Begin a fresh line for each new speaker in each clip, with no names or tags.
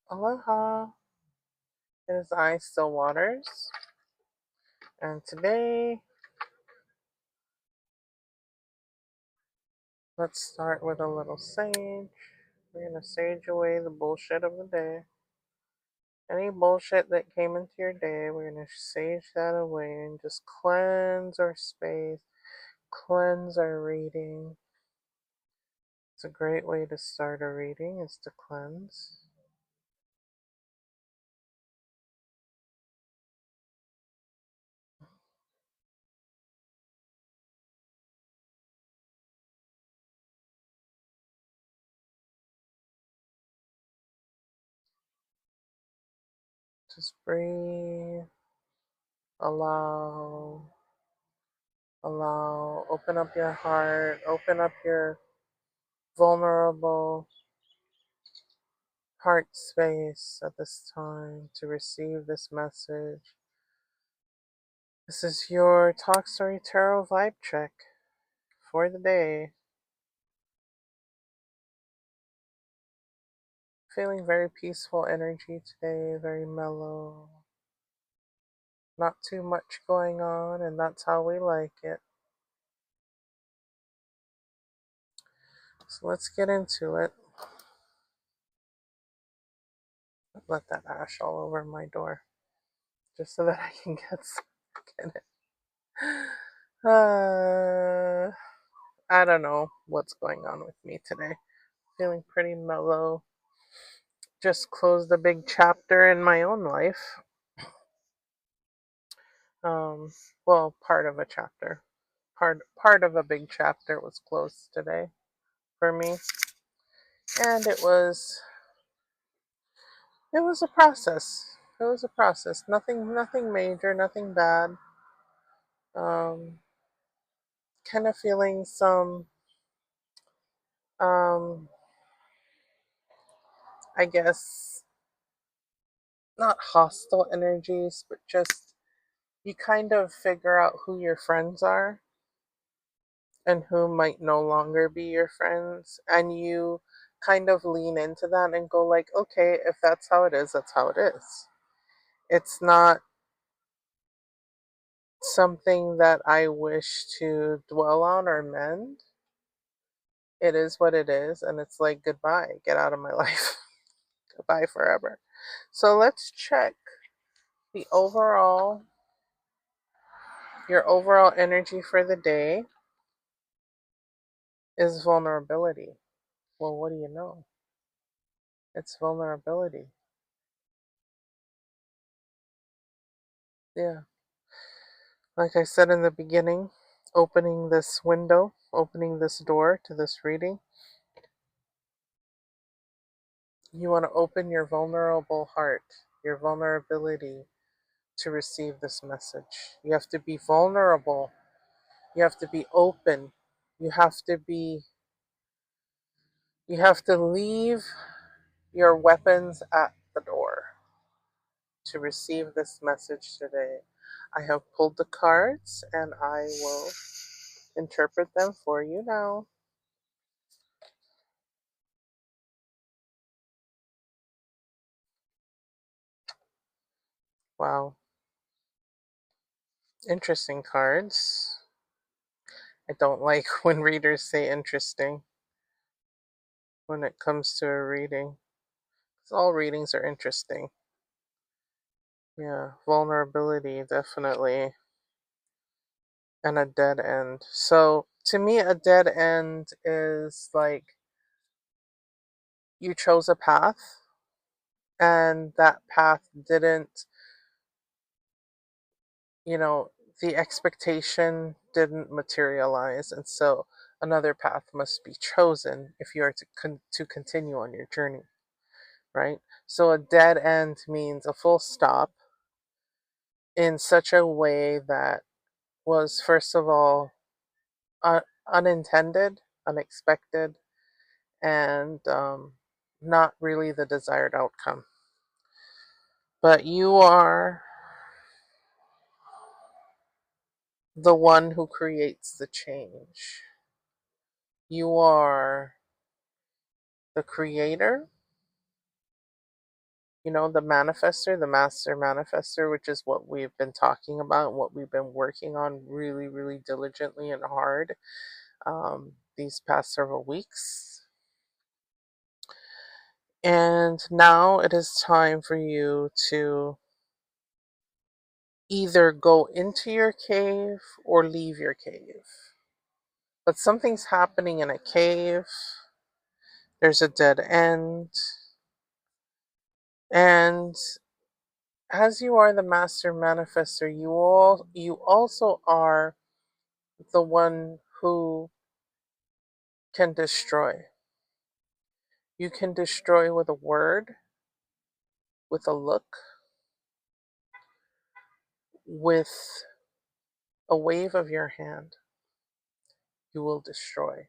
Aloha, it is I, Still Waters, and today let's start with a little sage. We're going to sage away the bullshit of the day. Any bullshit that came into your day, we're going to sage that away and just cleanse our space, cleanse our reading. It's a great way to start a reading, is to cleanse. Just breathe, allow, open up your heart, open up your vulnerable heart space at this time to receive this message. This is your Talk Story Tarot vibe check for the day. Feeling very peaceful energy today, very mellow. Not too much going on, and that's how we like it. So let's get into it. Let that ash all over my door, just so that I can get it. I don't know what's going on with me today. Feeling pretty mellow. Just closed a big chapter in my own life. Um, well, part of a chapter. Part of a big chapter was closed today for me, and it was a process. It was a process. Nothing major, nothing bad. Um, kind of feeling some um, I guess not hostile energies, but just you kind of figure out who your friends are and who might no longer be your friends, and you kind of lean into that and go like, okay, if that's how it is, that's how it is. It's not something that I wish to dwell on or mend. It is what it is, and it's like, goodbye, get out of my life. Goodbye forever. So let's check the overall your overall energy for the day is vulnerability. Well, what do you know? It's vulnerability. Yeah. Like I said in the beginning, opening this window, opening this door to this reading, you want to open your vulnerable heart, your vulnerability to receive this message. You have to be vulnerable. You have to be open. You have to be you have to leave your weapons at the door to receive this message today. I have pulled the cards and I will interpret them for you now. Wow. Interesting cards. I don't like when readers say interesting when it comes to a reading. 'Cause all readings are interesting. Yeah, vulnerability, definitely. And a dead end. So, to me, a dead end is like you chose a path and that path didn't, you know, the expectation didn't materialize. And so another path must be chosen if you are to continue on your journey, right? So a dead end means a full stop in such a way that was, first of all, unintended, unexpected, and not really the desired outcome. But you are the one who creates the change. You are the creator You know, the manifester, the master manifester, which is what we've been talking about, what we've been working on really, really diligently and hard these past several weeks. And now it is time for you to either go into your cave or leave your cave. But something's happening in a cave, there's a dead end, and as you are the master manifester, you also are the one who can destroy. You can destroy with a word, with a look, with a wave of your hand. You will destroy.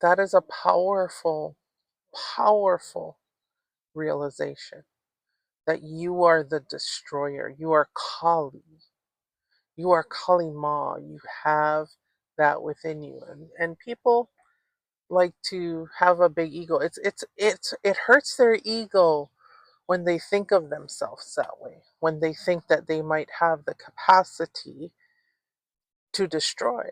That is a powerful, powerful realization that you are the destroyer. You are Kali. You are Kali Ma. You have that within you. And people like to have a big ego. It hurts their ego when they think of themselves that way, when they think that they might have the capacity to destroy.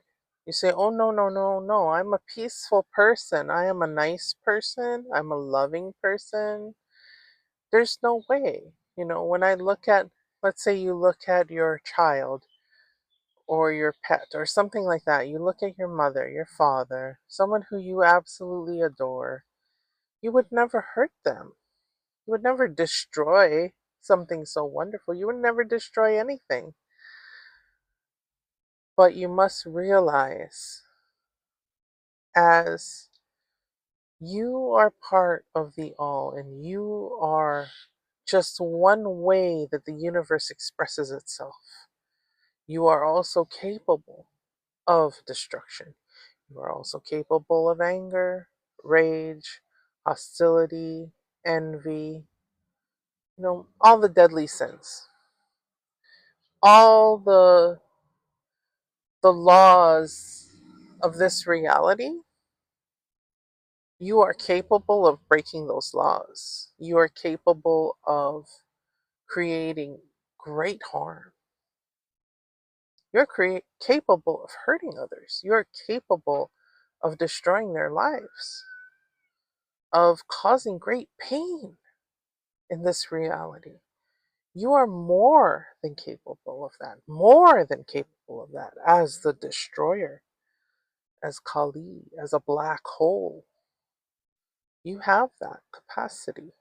You say, oh, no, no, no, no, I'm a peaceful person. I am a nice person. I'm a loving person. There's no way. You know, when I look at, let's say you look at your child or your pet or something like that, you look at your mother, your father, someone who you absolutely adore, you would never hurt them. You would never destroy something so wonderful. You would never destroy anything. But you must realize, as you are part of the all and you are just one way that the universe expresses itself, you are also capable of destruction. You are also capable of anger, rage, hostility, envy, all the deadly sins, all the laws of this reality. You are capable of breaking those laws. You are capable of creating great harm. You're capable of hurting others. You're capable of destroying their lives, of causing great pain in this reality. You are more than capable of that, more than capable of that as the destroyer, as Kali, as a black hole. You have that capacity.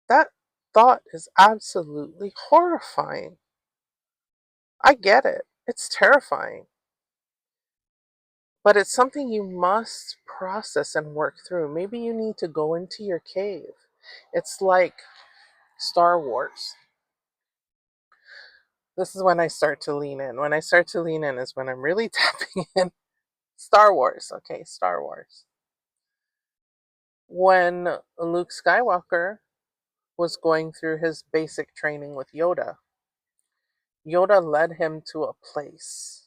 That thought is absolutely horrifying. I get it. It's terrifying. But it's something you must process and work through. Maybe you need to go into your cave. It's like Star Wars. This is when I start to lean in. When I start to lean in is when I'm really tapping in. Star Wars, okay, Star Wars. When Luke Skywalker was going through his basic training with Yoda, Yoda led him to a place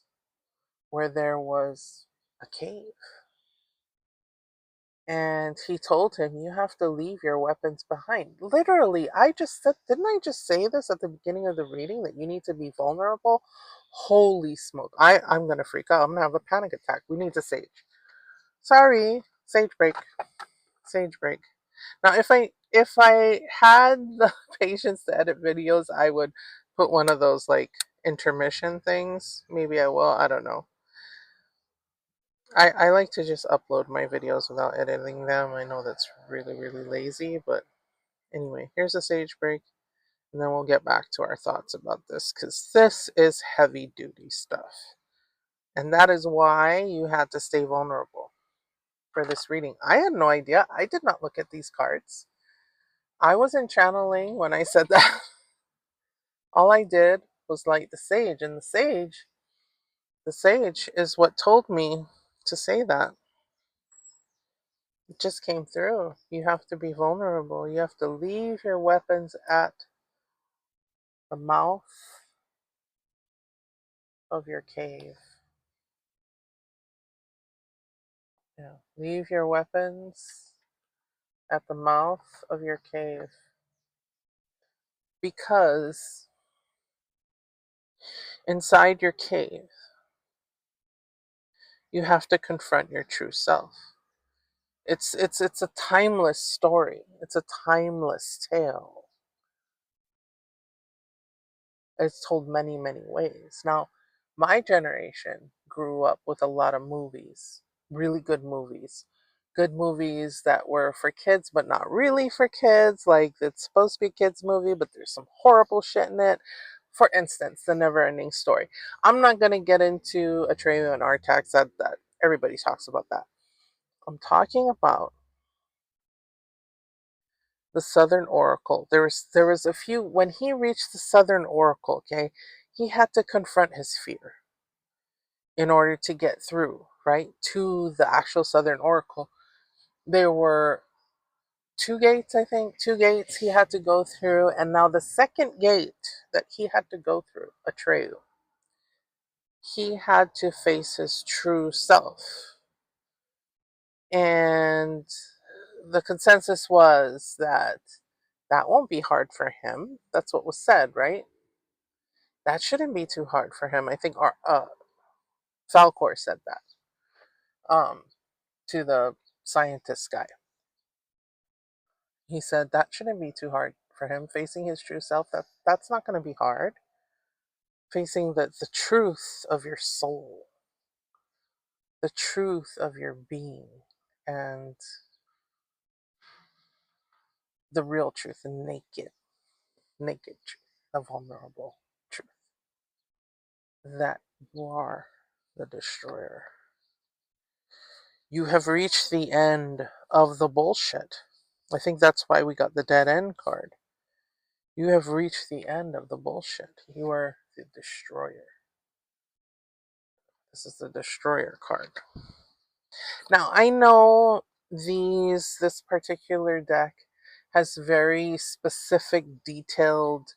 where there was a cave. And he told him, you have to leave your weapons behind. Literally, I just said, didn't I just say this at the beginning of the reading that you need to be vulnerable? Holy smoke. I'm going to freak out. I'm going to have a panic attack. We need to sage. Sorry, sage break. Sage break. Now, if I had the patience to edit videos, I would put one of those like intermission things. Maybe I will. I don't know. I like to just upload my videos without editing them. I know that's really, really lazy, but anyway, here's a sage break, and then we'll get back to our thoughts about this, because this is heavy duty stuff. And that is why you had to stay vulnerable for this reading. I had no idea. I did not look at these cards. I wasn't channeling when I said that. All I did was light the sage, and the sage is what told me to say that. It just came through. You have to be vulnerable. You have to leave your weapons at the mouth of your cave. Yeah. Leave your weapons at the mouth of your cave because inside your cave, you have to confront your true self. It's a timeless story. It's a timeless tale. It's told many, many ways. Now, my generation grew up with a lot of movies, really good movies that were for kids, but not really for kids. Like it's supposed to be a kids' movie, but there's some horrible shit in it. For instance, The Never Ending Story. I'm not going to get into Atreyu and Artax, that everybody talks about that. I'm talking about the Southern Oracle. There was a few when he reached the Southern Oracle, okay, he had to confront his fear in order to get through, right, to the actual Southern Oracle. There were two gates, I think, two gates he had to go through, and now the second gate that he had to go through, Atreyu, he had to face his true self. And the consensus was that that won't be hard for him. That's what was said, right? That shouldn't be too hard for him. I think our Falcor said that to the scientist guy. He said that shouldn't be too hard for him. Facing his true self, that's not going to be hard. Facing the truth of your soul, the truth of your being, and the real truth, the naked truth, the vulnerable truth, that you are the destroyer. You have reached the end of the bullshit. I think that's why we got the dead end card. You have reached the end of the bullshit. You are the destroyer. This is the destroyer card. Now, I know this particular deck has very specific, detailed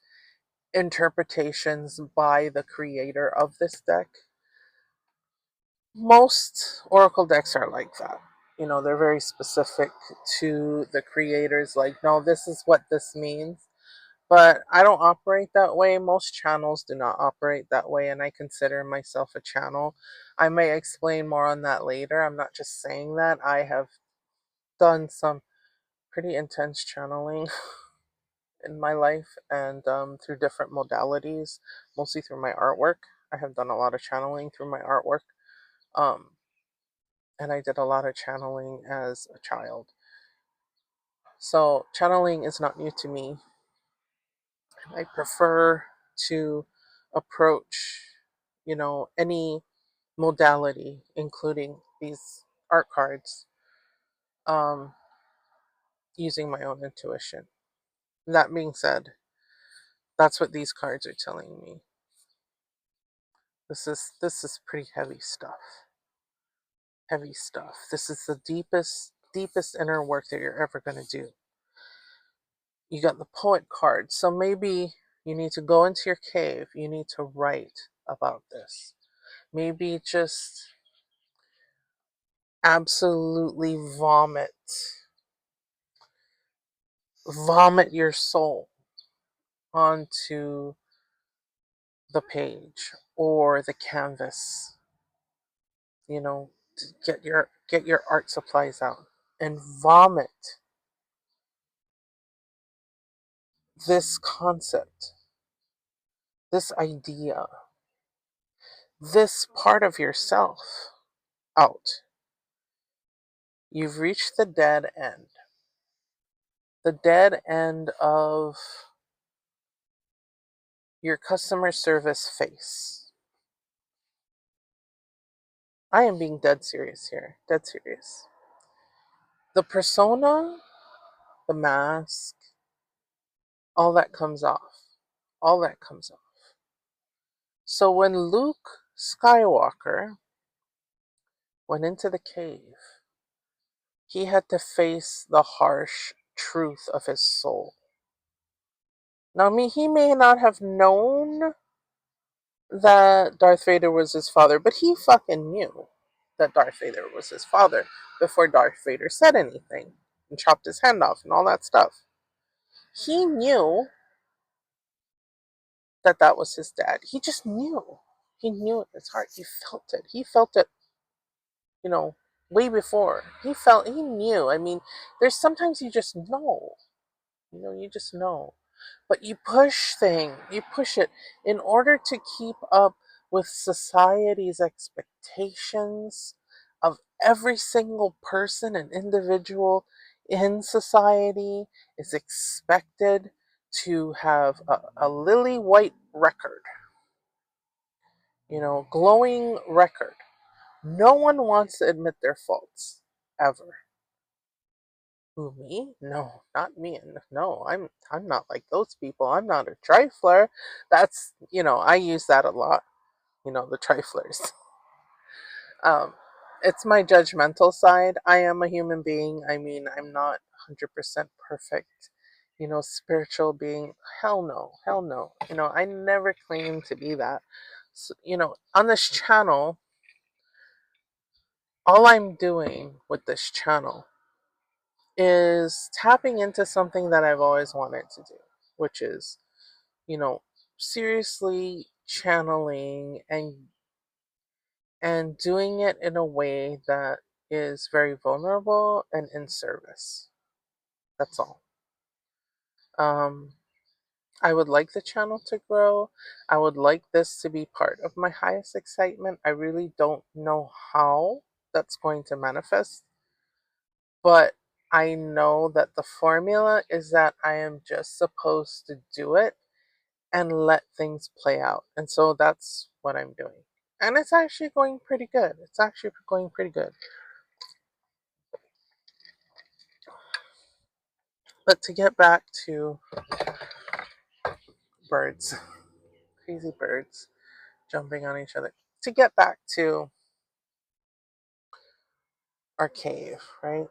interpretations by the creator of this deck. Most Oracle decks are like that. They're very specific to the creators, like, no, this is what this means. But I don't operate that way. Most channels do not operate that way, and I consider myself a channel. I may explain more on that later. I'm not just saying that. I have done some pretty intense channeling in my life, and through different modalities, mostly through my artwork. I have done a lot of channeling through my artwork. Um, and I did a lot of channeling as a child. So channeling is not new to me. I prefer to approach, any modality, including these art cards, um, using my own intuition. That being said, that's what these cards are telling me. This is pretty heavy stuff. Heavy stuff. This is the deepest inner work that you're ever going to do. You got the poet card, so maybe you need to go into your cave. You need to write about this. Maybe just absolutely vomit your soul onto the page or the canvas. To get your art supplies out and vomit this concept, this idea, this part of yourself out. You've reached the dead end. The dead end of your customer service face. I am being dead serious here. Dead serious. The persona, the mask, all that comes off. All that comes off. So when Luke Skywalker went into the cave, he had to face the harsh truth of his soul. Now, he may not have known that Darth Vader was his father, but he fucking knew that Darth Vader was his father before Darth Vader said anything. and chopped his hand off and all that stuff. He knew that that was his dad. He just knew. He knew it in his heart. He felt it. He felt it, you know, way before. He knew. I mean, there's sometimes you just know. You just know. But you push it in order to keep up with society's expectations of every single person and individual in society is expected to have a lily white record, glowing record. No one wants to admit their faults ever. Who, me? No, not me. No, I'm not like those people. I'm not a trifler. That's I use that a lot. The triflers. Um, it's my judgmental side. I am a human being. I mean, I'm not 100% perfect. Spiritual being. Hell no, hell no. I never claim to be that. So, on this channel, all I'm doing with this channel is tapping into something that I've always wanted to do, which is, you know, seriously channeling and doing it in a way that is very vulnerable and in service. That's all. Um, I would like the channel to grow. I would like this to be part of my highest excitement. I really don't know how that's going to manifest, but I know that the formula is that I am just supposed to do it and let things play out. And so that's what I'm doing. And it's actually going pretty good. It's actually going pretty good. But to get back to birds, crazy birds jumping on each other. To get back to our cave, right?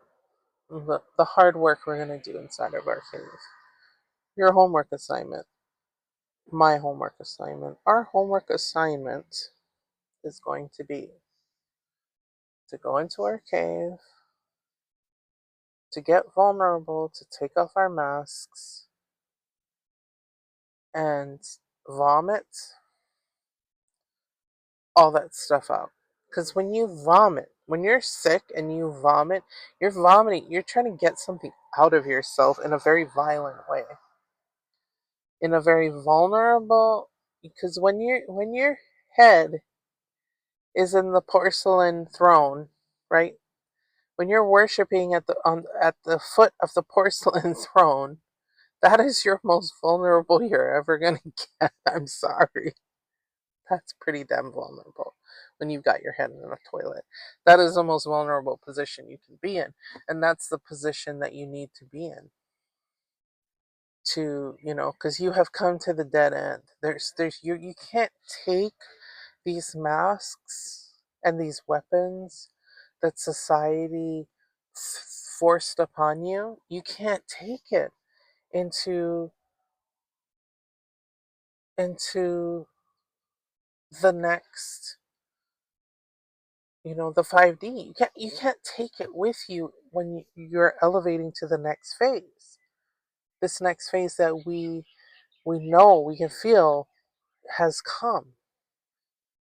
The hard work we're going to do inside of our cave. Your homework assignment, my homework assignment, our homework assignment is going to be to go into our cave, to get vulnerable, to take off our masks, and vomit all that stuff out. Because when you vomit, when you're sick and you vomit, you're vomiting, you're trying to get something out of yourself in a very violent way, in a very vulnerable. Because when your head is in the porcelain throne, right? When you're worshiping at the foot of the porcelain throne, that is your most vulnerable you're ever gonna get. I'm sorry. That's pretty damn vulnerable when you've got your head in a toilet. That is the most vulnerable position you can be in. And that's the position that you need to be in. Because you have come to the dead end. You can't take these masks and these weapons that society forced upon you. You can't take it into into the next, the 5D. You can't take it with you when you're elevating to the next phase. This next phase that we know, we can feel has come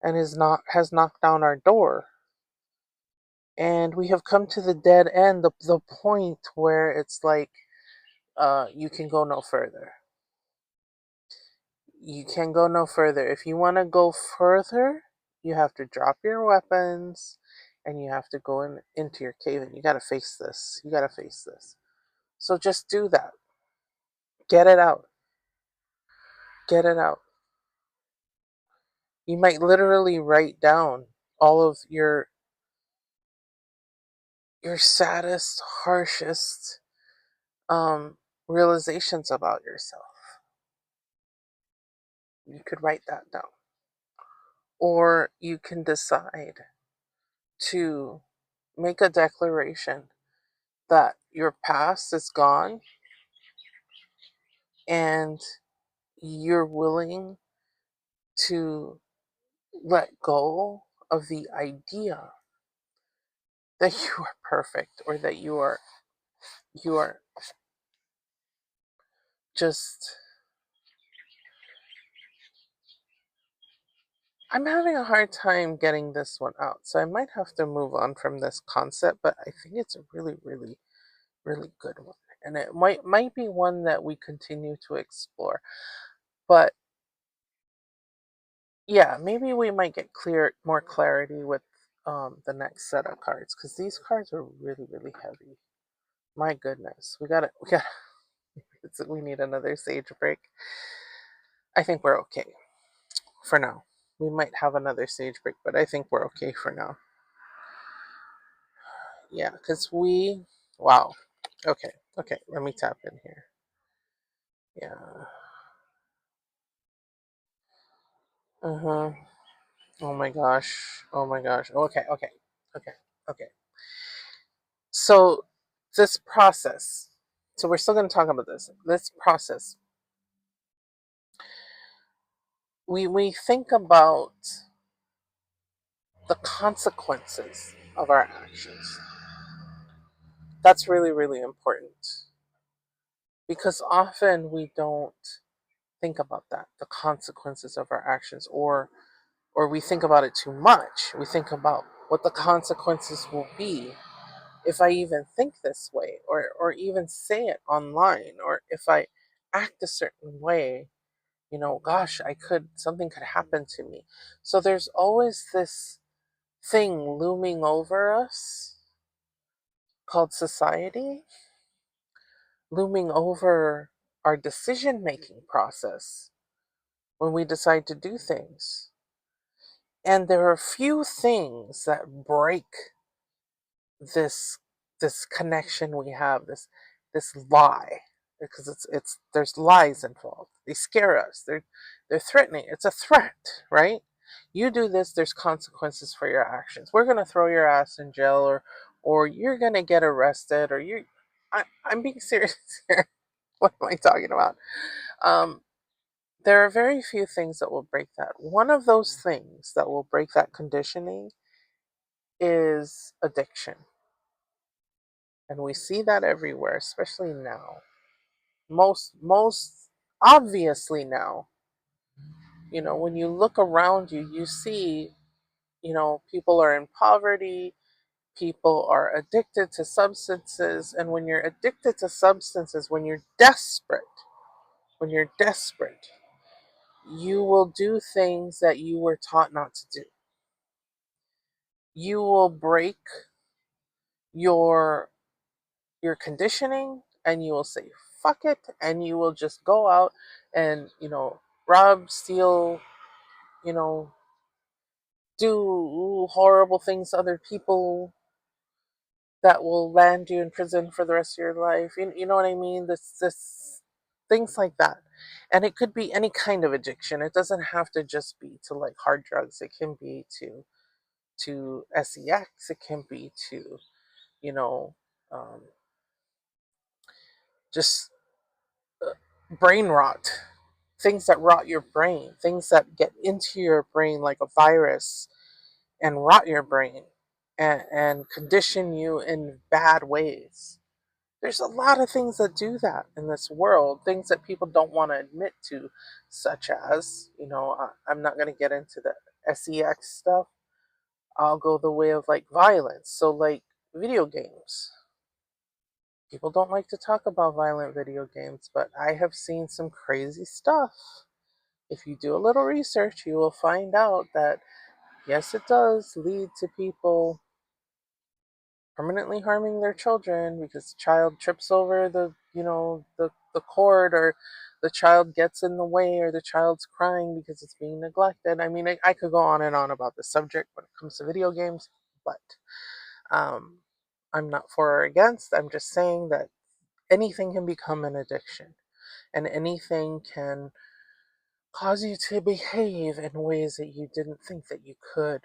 and has knocked down our door. And we have come to the dead end, the point where it's like you can go no further. You can go no further. If you want to go further, you have to drop your weapons and you have to go into your cave and you got to face this. You got to face this. So just do that. Get it out. Get it out. You might literally write down all of your saddest, harshest realizations about yourself. You could write that down. Or you can decide to make a declaration that your past is gone and you're willing to let go of the idea that you are perfect or that you are You are just, I'm having a hard time getting this one out. So I might have to move on from this concept, but I think it's a really, really, really good one. And it might be one that we continue to explore. But yeah, maybe we might get more clarity with the next set of cards, because these cards are really, really heavy. My goodness. We need another sage break. I think we're okay for now. We might have another stage break, but I think we're okay for now. Yeah, because wow. Okay, okay, let me tap in here. Yeah. Uh huh. Oh my gosh. Oh my gosh. Okay, okay, okay, okay. So, this process, so we're still going to talk about this process. We think about the consequences of our actions. That's really, really important, because often we don't think about that, the consequences of our actions, or we think about it too much. We think about what the consequences will be if I even think this way, or even say it online, or if I act a certain way. Gosh, something could happen to me. So there's always this thing looming over us called society, looming over our decision making process when we decide to do things. And there are few things that break this this connection we have, this lie, because it's there's lies involved. They scare us. They're threatening. It's a threat, right? You do this, there's consequences for your actions. We're gonna throw your ass in jail, or you're gonna get arrested, or I'm being serious here. What am I talking about? Um, there are very few things that will break that. One of those things that will break that conditioning is addiction. And we see that everywhere, especially now. Most obviously now. When you look around you, you see, people are in poverty, people are addicted to substances, and when you're addicted to substances, when you're desperate, you will do things that you were taught not to do. You will break your your conditioning, and you will say fuck it, and you will just go out and rob, steal, you know do horrible things to other people that will land you in prison for the rest of your life. You know what I mean? This things like that. And it could be any kind of addiction. It doesn't have to just be to like hard drugs. It can be to sex. It can be to you know um, just brain rot, things that rot your brain, things that get into your brain like a virus and rot your brain, and condition you in bad ways. There's a lot of things that do that in this world, things that people don't want to admit to, such as, I'm not going to get into the sex stuff. I'll go the way of like violence. So, like video games. People don't like to talk about violent video games, but I have seen some crazy stuff. If you do a little research, you will find out that yes, it does lead to people permanently harming their children, because the child trips over the cord, or the child gets in the way, or the child's crying because it's being neglected. I mean, I could go on and on about the subject when it comes to video games, but um, I'm not for or against. I'm just saying that anything can become an addiction, and anything can cause you to behave in ways that you didn't think that you could.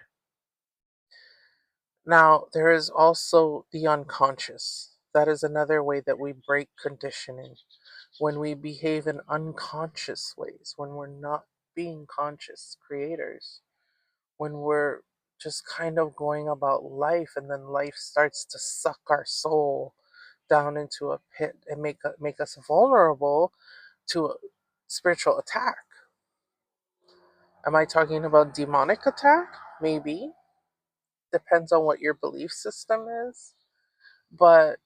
Now, there is also the unconscious. That is another way that we break conditioning. When we behave in unconscious ways, when we're not being conscious creators, when we're just kind of going about life, and then life starts to suck our soul down into a pit and make us vulnerable to a spiritual attack. Am I talking about demonic attack? Maybe. Depends on what your belief system is. But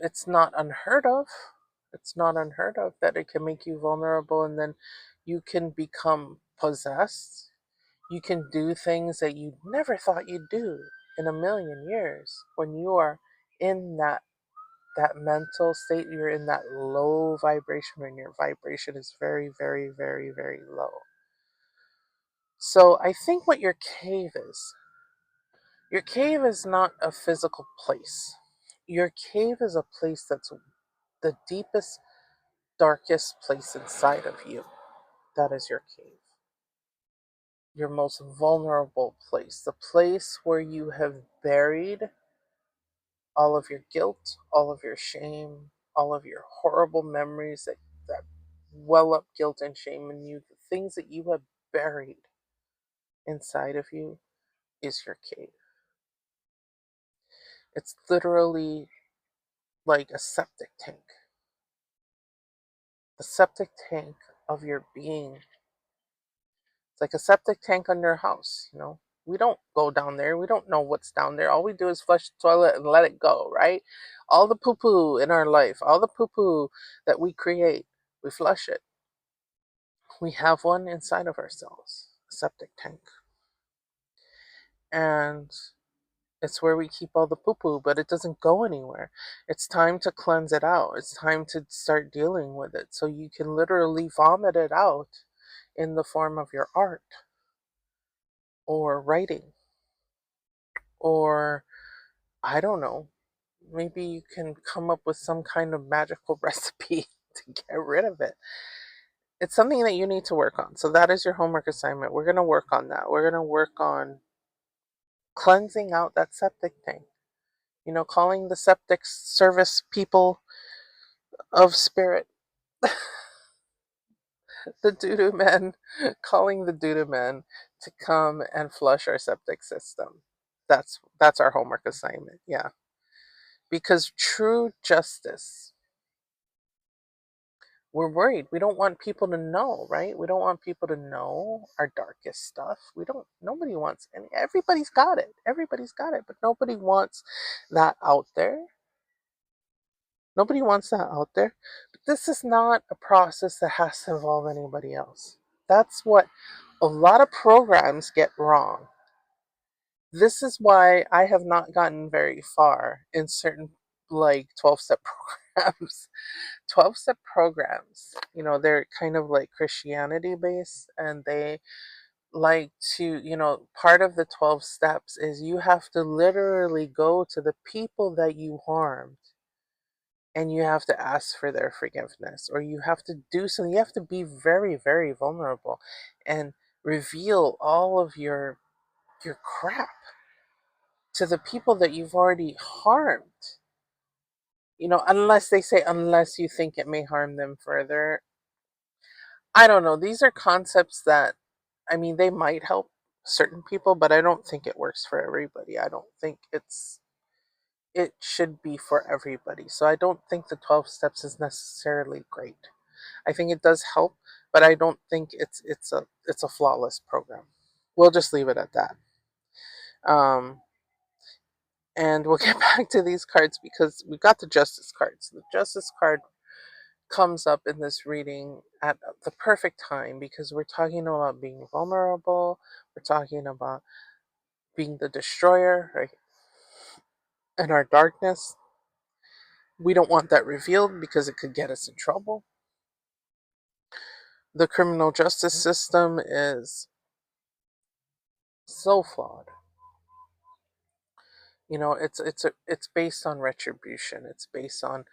it's not unheard of. It's not unheard of that it can make you vulnerable, and then you can become possessed. You can do things that you never thought you'd do in a million years when you are in that mental state. You're in that low vibration when your vibration is very, very, very, very low. So I think what your cave is not a physical place. Your cave is a place that's the deepest, darkest place inside of you. That is your cave. Your most vulnerable place. The place where you have buried all of your guilt, all of your shame, all of your horrible memories that well up guilt and shame in you. The things that you have buried inside of you is your cave. It's literally like a septic tank. The septic tank of your being. It's like a septic tank on your house. We don't go down there. We don't know what's down there. All we do is flush the toilet and let it go, right? All the poo poo in our life, all the poo poo that we create, we flush it. We have one inside of ourselves, a septic tank. And it's where we keep all the poo poo, but it doesn't go anywhere. It's time to cleanse it out. It's time to start dealing with it so you can literally vomit it out in the form of your art or writing, or I don't know, maybe you can come up with some kind of magical recipe to get rid of it. It's something that you need to work on. So that is your homework assignment. We're going to work on that. We're going to work on cleansing out that septic tank. Calling the septic service people of spirit, the doo-doo men, calling the doo-doo men to come and flush our septic system. That's our homework assignment. Yeah. Because true justice, we're worried. We don't want people to know, right? We don't want people to know our darkest stuff. Nobody wants any, everybody's got it. Everybody's got it, but nobody wants that out there. Nobody wants that out there. But this is not a process that has to involve anybody else. That's what a lot of programs get wrong. This is why I have not gotten very far in certain like 12-step programs. 12-step programs, they're kind of like Christianity based, and they like to, part of the 12 steps is you have to literally go to the people that you harmed and you have to ask for their forgiveness, or you have to do something. You have to be very, very vulnerable and reveal all of your crap to the people that you've already harmed. Unless they say, unless you think it may harm them further. I don't know. These are concepts that, I mean, they might help certain people, but I don't think it works for everybody. I don't think it should be for everybody. So I don't think the 12 steps is necessarily great. I think it does help, but I don't think it's a flawless program. We'll just leave it at that. Um, and we'll get back to these cards because we got the justice cards. The justice card comes up in this reading at the perfect time because we're talking about being vulnerable. We're talking about being the destroyer, right? And our darkness. We don't want that revealed because it could get us in trouble. The criminal justice system is so flawed. It's based on retribution. It's based on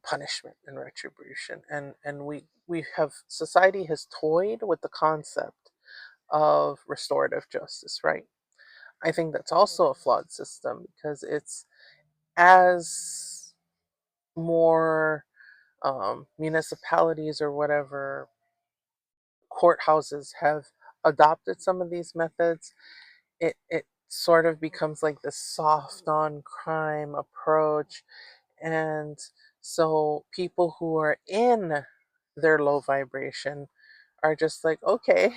punishment and retribution, and we have society has toyed with the concept of restorative justice, right? I think that's also a flawed system because it's as more municipalities or whatever courthouses have adopted some of these methods, it sort of becomes like this soft on crime approach, And so people who are in their low vibration are just like, okay,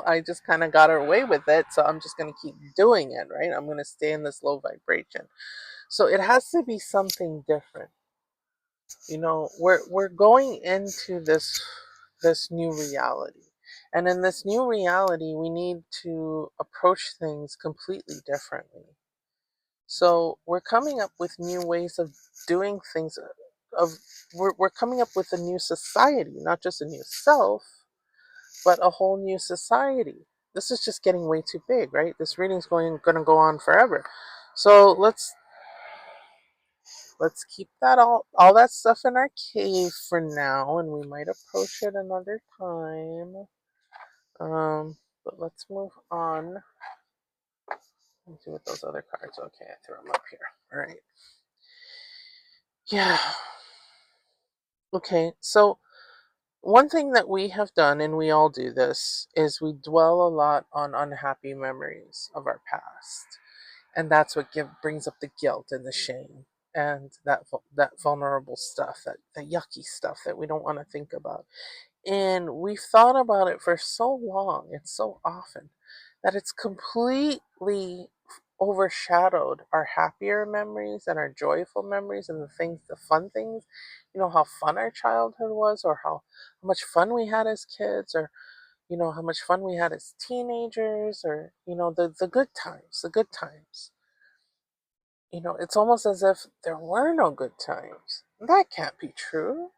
I just kind of got away with it, so I'm just going to keep doing it, right? I'm going to stay in this low vibration. So it has to be something different. We're going into this new reality. And in this new reality, we need to approach things completely differently. So we're coming up with new ways of doing things. Of we're coming up with a new society, not just a new self, but a whole new society. This is just getting way too big, right? This reading's going to go on forever. So let's keep that all that stuff in our cave for now, and we might approach it another time. But let's move on. Let's see what those other cards. Okay, I threw them up here. All right. Yeah. Okay. So one thing that we have done, and we all do this, is we dwell a lot on unhappy memories of our past, and that's what brings up the guilt and the shame and that vulnerable stuff, that yucky stuff that we don't want to think about. And we've thought about it for so long and so often that it's completely overshadowed our happier memories and our joyful memories and the fun things. How fun our childhood was, or how much fun we had as kids, or how much fun we had as teenagers, or the good times, the good times. It's almost as if there were no good times. That can't be true.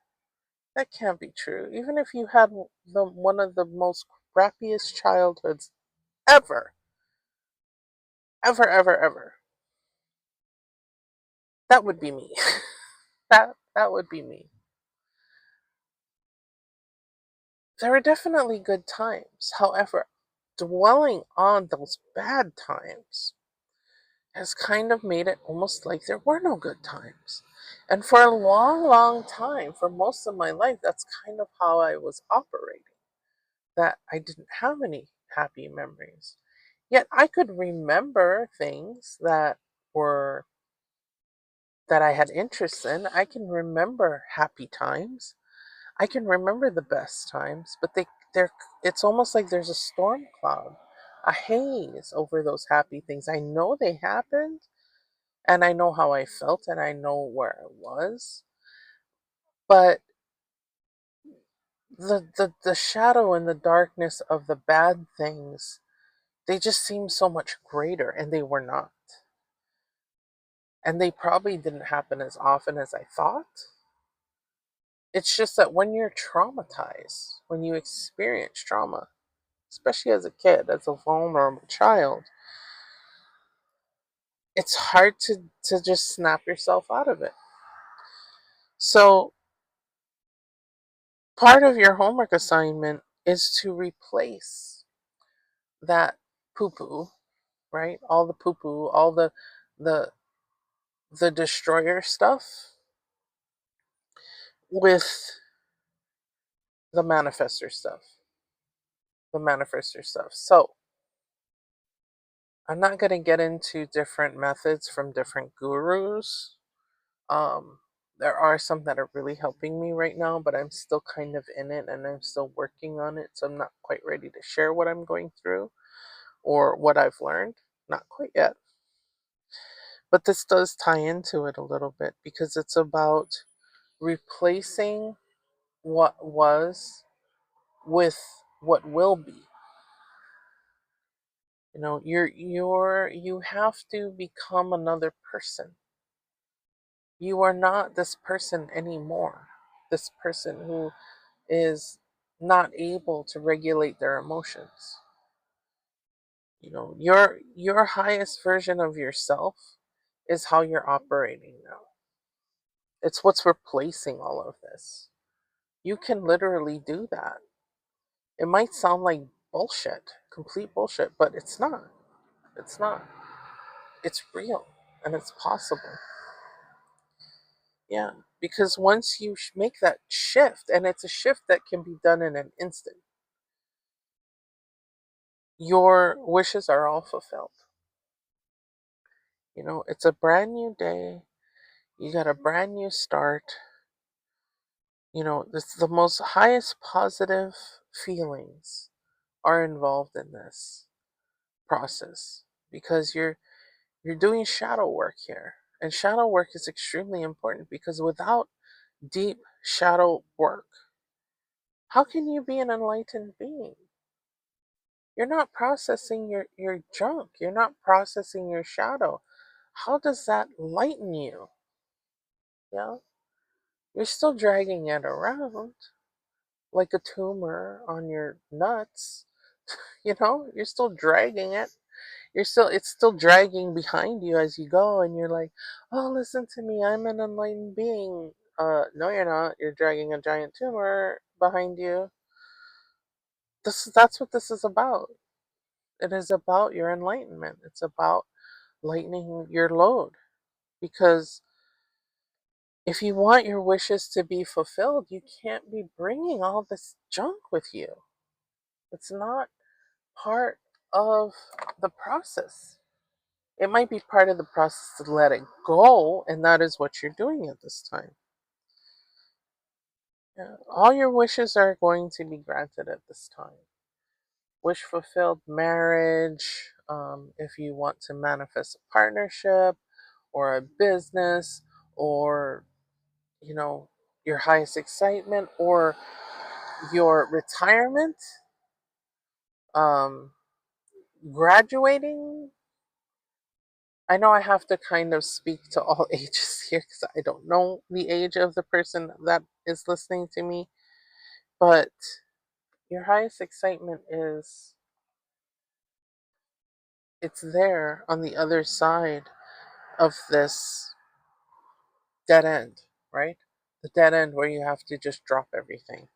That can't be true. Even if you had one of the most crappiest childhoods ever, ever, ever, ever, that would be me. That would be me. There are definitely good times. However, dwelling on those bad times has kind of made it almost like there were no good times. And for a long, long time, for most of my life, that's kind of how I was operating. That I didn't have any happy memories. Yet I could remember things were that I had interest in. I can remember happy times. I can remember the best times, but they're it's almost like there's a storm cloud, a haze over those happy things. I know they happened, and I know how I felt, and I know where I was, but the shadow and the darkness of the bad things, they just seem so much greater, and they were not. And they probably didn't happen as often as I thought. It's just that when you're traumatized, when you experience trauma, especially as a kid, as a vulnerable child, it's hard to just snap yourself out of it. So, part of your homework assignment is to replace that poo poo, right? All the poo poo, all the the destroyer stuff with the manifester stuff. The manifester stuff. So, I'm not going to get into different methods from different gurus. Um, there are some that are really helping me right now, but I'm still kind of in it and I'm still working on it. So I'm not quite ready to share what I'm going through or what I've learned. Not quite yet. But this does tie into it a little bit because it's about replacing what was with what will be. You have to become another person. You are not this person anymore. This person who is not able to regulate their emotions. Your highest version of yourself is how you're operating now. It's what's replacing all of this. You can literally do that. It might sound like bullshit, complete bullshit, but it's not. It's not. It's real and it's possible. Yeah, because once you make that shift, and it's a shift that can be done in an instant, your wishes are all fulfilled. It's a brand new day. You got a brand new start. It's the most highest positive feelings are involved in this process because you're doing shadow work here. And shadow work is extremely important because without deep shadow work, how can you be an enlightened being? You're not processing your junk. You're not processing your shadow. How does that lighten you? Yeah. You're still dragging it around like a tumor on your nuts. You're still dragging it. It's still dragging behind you as you go, and you're like, oh, listen to me, I'm an enlightened being. No, you're not. You're dragging a giant tumor behind you. That's what this is about. It is about your enlightenment. It's about lightening your load. Because if you want your wishes to be fulfilled, you can't be bringing all this junk with you. It's not part of the process. It might be part of the process to let it go, and that is what you're doing at this time. Yeah. All your wishes are going to be granted at this time. Wish fulfilled marriage, if you want to manifest a partnership or a business, or, you know, your highest excitement, or your retirement, um, graduating. I know I have to kind of speak to all ages here because I don't know the age of the person that is listening to me, but your highest excitement is it's there on the other side of this dead end, right? The dead end where you have to just drop everything.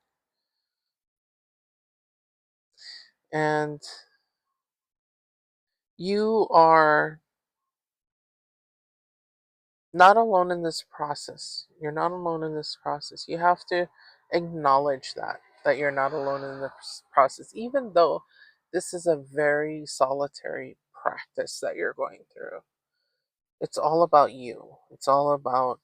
And you are not alone in this process. You're not alone in this process. You have to acknowledge that you're not alone in this process, even though this is a very solitary practice that you're going through. It's all about you. It's all about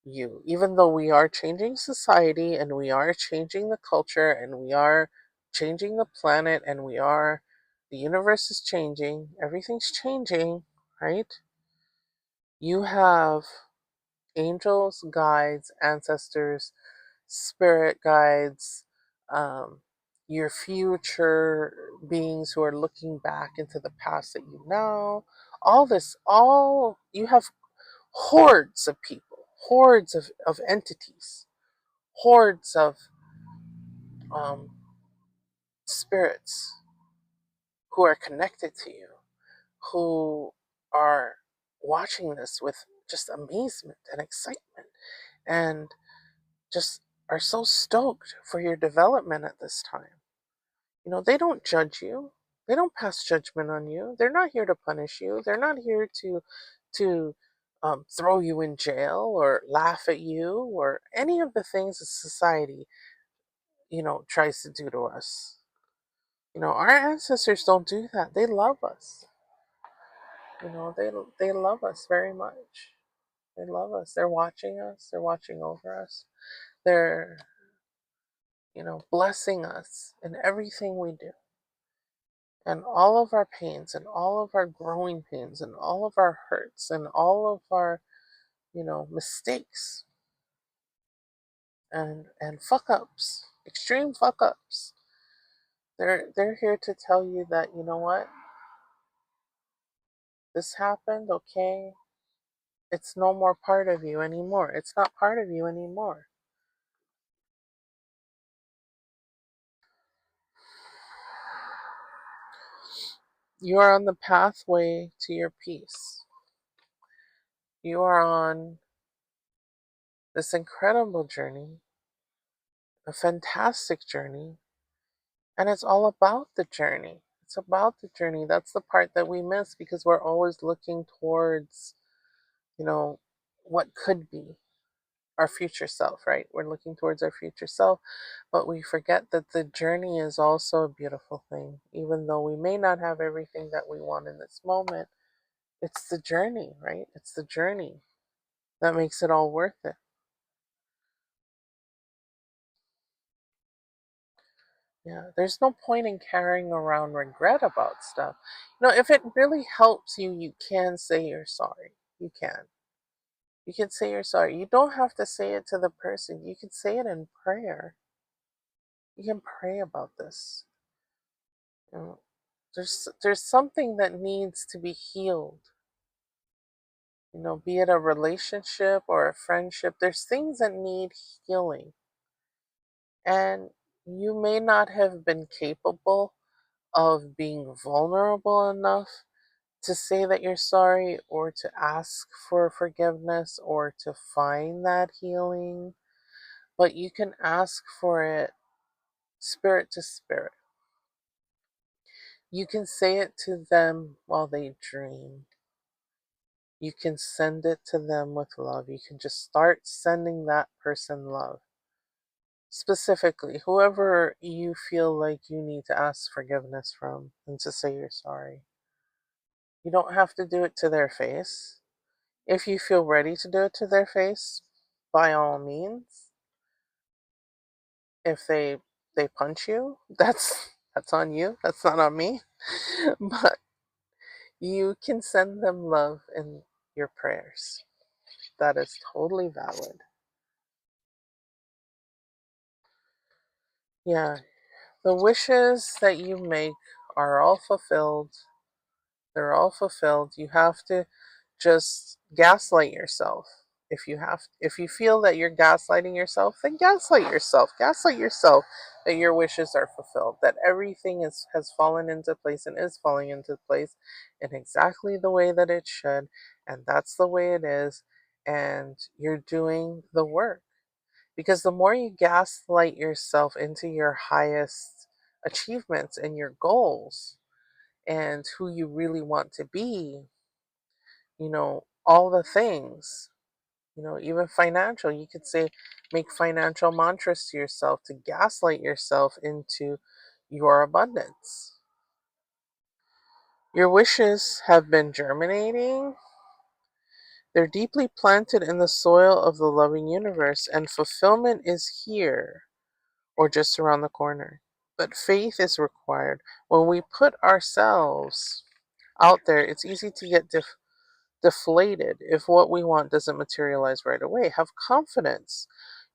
you. Even though we are changing society and we are changing the culture and we are changing the planet and the universe is changing, everything's changing, right? You have angels, guides, ancestors, spirit guides, um, your future beings who are looking back into the past that you know. All you have hordes of people, hordes of entities, hordes of um, spirits who are connected to you, who are watching this with just amazement and excitement, and just are so stoked for your development at this time. They don't judge you. They don't pass judgment on you. They're not here to punish you. They're not here to throw you in jail or laugh at you or any of the things that society, tries to do to us. Our ancestors don't do that. They love us. They love us very much. They love us. They're watching us. They're watching over us. They're, blessing us in everything we do. And all of our pains and all of our growing pains and all of our hurts and all of our, mistakes and fuck ups, extreme fuck ups. They're here to tell you that, you know what, this happened, okay. It's no more part of you anymore. It's not part of you anymore. You are on the pathway to your peace. You are on this incredible journey, a fantastic journey, and it's all about the journey. It's about the journey. That's the part that we miss because we're always looking towards, you know, what could be our future self, right? We're looking towards our future self, but we forget that the journey is also a beautiful thing. Even though we may not have everything that we want in this moment, it's the journey, right? It's the journey. That makes it all worth it. Yeah, there's no point in carrying around regret about stuff. If it really helps you, you can say you're sorry. You can. You can say you're sorry. You don't have to say it to the person. You can say it in prayer. You can pray about this. You know, there's something that needs to be healed. Be it a relationship or a friendship. There's things that need healing. And you may not have been capable of being vulnerable enough to say that you're sorry or to ask for forgiveness or to find that healing, but you can ask for it spirit to spirit. You can say it to them while they dream. You can send it to them with love. You can just start sending that person love. Specifically, whoever you feel like you need to ask forgiveness from and to say you're sorry. You don't have to do it to their face. If you feel ready to do it to their face, by all means. If they punch you, that's on you. That's not on me. But you can send them love in your prayers. That is totally valid. Yeah, the wishes that you make are all fulfilled. They're all fulfilled. You have to just gaslight yourself. If you feel that you're gaslighting yourself, then gaslight yourself. Gaslight yourself that your wishes are fulfilled, that everything has fallen into place and is falling into place in exactly the way that it should, and that's the way it is, and you're doing the work. Because the more you gaslight yourself into your highest achievements and your goals and who you really want to be, all the things, even financial, you could say make financial mantras to yourself to gaslight yourself into your abundance. Your wishes have been germinating. They're deeply planted in the soil of the loving universe, and fulfillment is here or just around the corner. But faith is required. When we put ourselves out there, it's easy to get deflated if what we want doesn't materialize right away. Have confidence.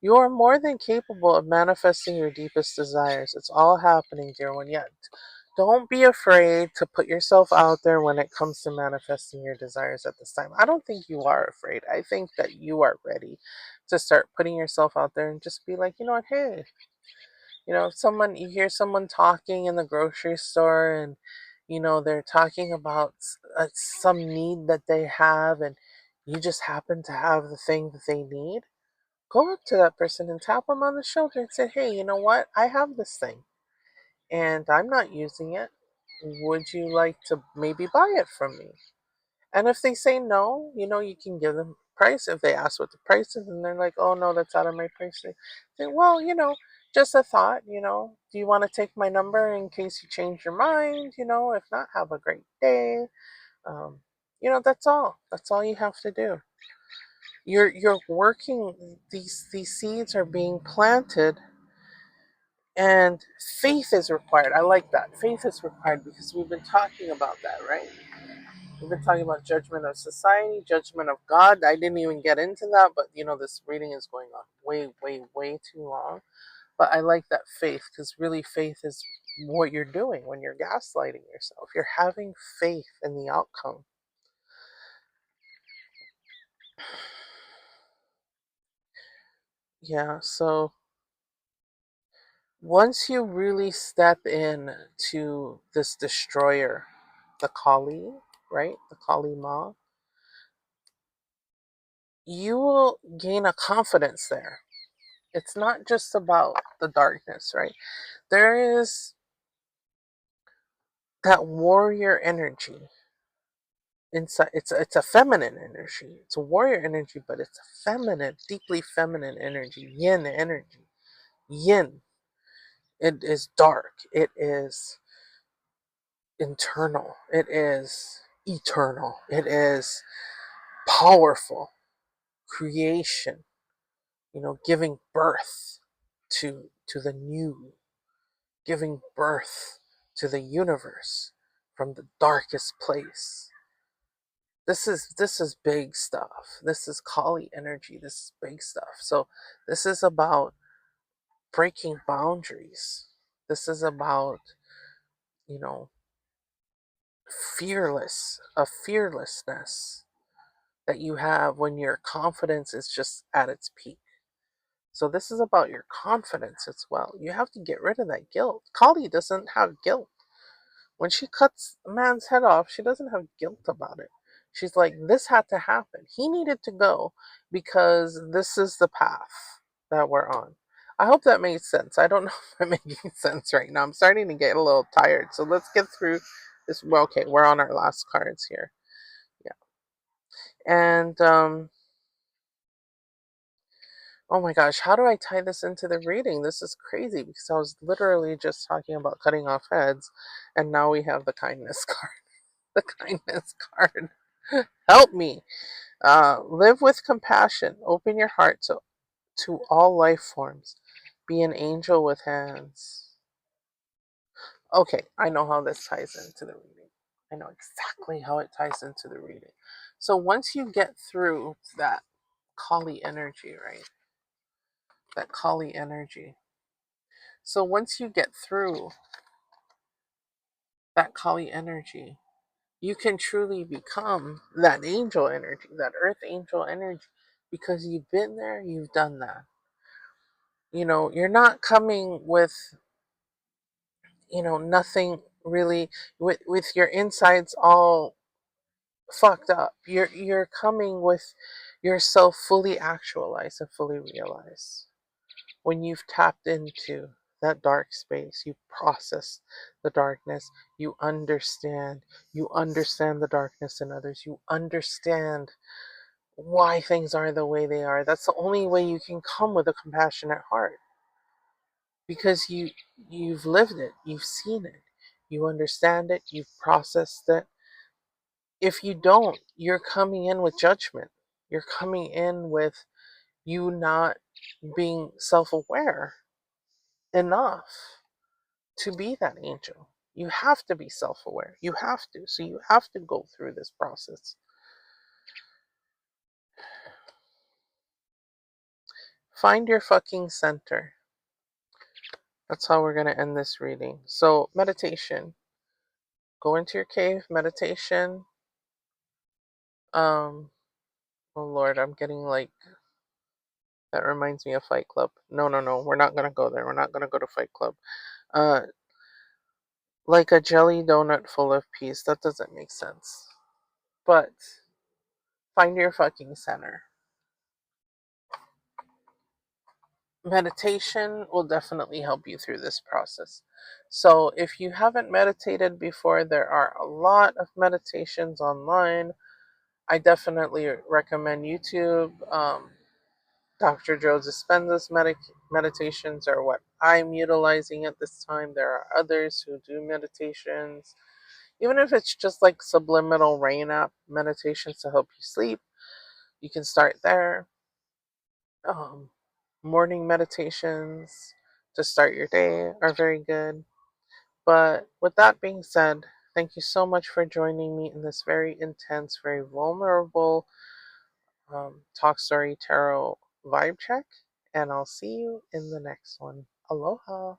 You are more than capable of manifesting your deepest desires. It's all happening, dear one. Yet, don't be afraid to put yourself out there when it comes to manifesting your desires at this time. I don't think you are afraid. I think that you are ready to start putting yourself out there and just be like, you know what, hey, if someone you hear someone talking in the grocery store and they're talking about some need that they have and you just happen to have the thing that they need, go up to that person and tap them on the shoulder and say, hey, you know what, I have this thing and I'm not using it. Would you like to maybe buy it from me? And if they say no, you can give them price. If they ask what the price is and they're like, oh no, that's out of my price, say, well, just a thought, do you want to take my number in case you change your mind? If not, have a great day. Um, that's all. That's all you have to do. You're working, these seeds are being planted, and faith is required. I like that. Faith is required because we've been talking about that, right? We've been talking about judgment of society, judgment of God. I didn't even get into that, but this reading is going on way, way, way too long. But I like that faith because really faith is what you're doing when you're gaslighting yourself. You're having faith in the outcome. Yeah, so once you really step in to this destroyer, the Kali, right? The Kali Ma, you will gain a confidence there. It's not just about the darkness, right? There is that warrior energy inside. It's a feminine energy. It's a warrior energy, but it's a feminine, deeply feminine energy, yin energy. Yin. It is dark. It is internal. It is eternal. It is powerful, creation, giving birth to the new, giving birth to the universe from the darkest place. This is big stuff. This is Kali energy. This is big stuff. So this is about breaking boundaries. This is about, you know, a fearlessness that you have when your confidence is just at its peak. So this is about your confidence as well. You have to get rid of that guilt. Kali doesn't have guilt. When she cuts a man's head off, she doesn't have guilt about it. She's like, this had to happen. He needed to go because this is the path that we're on. I hope that made sense. I don't know if I'm making sense right now. I'm starting to get a little tired. So let's get through this. Well, okay, we're on our last cards here. Yeah. And oh my gosh, how do I tie this into the reading? This is crazy because I was literally just talking about cutting off heads, and now we have the kindness card. The kindness card. Help me. Live with compassion. Open your heart to all life forms. Be an angel with hands. Okay, I know how this ties into the reading. I know exactly how it ties into the reading. So once you get through that Kali energy, right? That Kali energy. So once you get through that Kali energy, you can truly become that angel energy, that earth angel energy, because you've been there, you've done that. You're not coming with, nothing really, with your insides all fucked up. You're coming with yourself fully actualized and fully realized. When you've tapped into that dark space, you process the darkness, you understand the darkness in others, you understand why things are the way they are. That's the only way you can come with a compassionate heart, because you've lived it, you've seen it, you understand it, you've processed it. If you don't, you're coming in with judgment. You're coming in with you not being self-aware enough to be that angel. You have to be self-aware. You have to. So you have to go through this process. Find your fucking center. That's how we're going to end this reading. So, meditation. Go into your cave, meditation. Um, oh Lord, I'm getting like, that reminds me of Fight Club. No, no, no. We're not going to go there. We're not going to go to Fight Club. Uh, like a jelly donut full of peace. That doesn't make sense. But find your fucking center. Meditation will definitely help you through this process. So, if you haven't meditated before, there are a lot of meditations online. I definitely recommend YouTube. Dr. Joe Dispenza's meditations are what I'm utilizing at this time. There are others who do meditations, even if it's just like subliminal rain app meditations to help you sleep. You can start there. Um, Morning meditations to start your day are very good. But with that being said, thank you so much for joining me in this very intense, very vulnerable Talk Story Tarot vibe check. And I'll see you in the next one. Aloha.